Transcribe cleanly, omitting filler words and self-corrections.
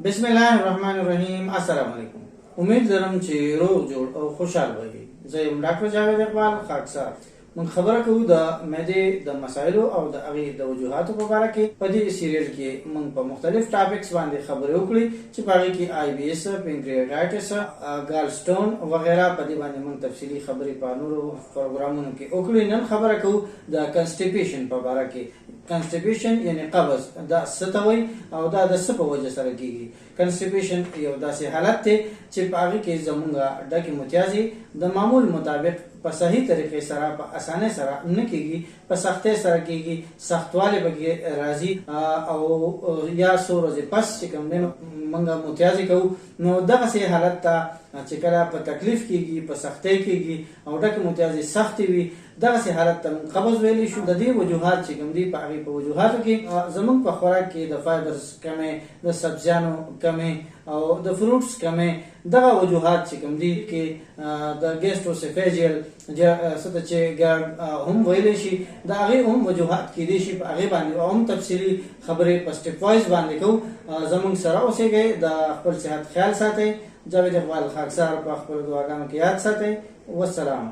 بسم الله الرحمن الرحیم. السلام علیکم. امید لرم چې روغ جوړ او خوشحال وئ. زه یم ډاکټر جاوید اقبال خاکسار. من خبره کوو د معدې د مسایلو او د هغې د وجوهاتو په باره کې. په دې سیریل کې موږ په مختلف ټاپکس باندې خبرې وکړې چې په هغې کې آی بي اس، پنکریاټایټس، ګال سټون وغیره په دې باندې موږ تفصیلي خبرې په نورو پروګرامونو کې وکړې. نن خبره کوو د کنسټیپیشن په باره کې. کنسټیپیشن یعنی قبض، دا څه ته وایي او دا د څه په وجه سره کیږي. کنسټیپیشن یو داسې حالت دی چې په هغې کې زموږ ډکې متیازې د معمول مطابق په صحیح طریقې سره په اسانۍ سره نه کیږي، په سختۍ سره کیږي، سختوالی پکې راځي او یا څو ورځې پس چې کوم دی موږ متیازې کوو، نو دغسې حالت ته چې کله په تکلیف کیږي، په سختۍ کیږي او ډکې متیازې سختې وي، دغسې حالت ته قبض ویلی شو. د دې وجوهات چې کوم دي په هغې په وجوهاتو کې زموږ په خوراک کې د فایبرز کمې، د سبزیانو کمې او د فروټس کمې، دغه وجوهات چې کوم دي کې د ګیسټروسفیجیل څه ته چې ګرد هم ویلی شي، د هغې هم وجوهات کیدی شي. په هغې باندې هم تفصیلي خبرې په سټپ وایز باندې کوو. زموږ سره اوسېږئ، د خپل صحت خیال ساتئ. جاوید اقبال خاکسار په خپلو دعاګانو کې یاد ساتئ. والسلام.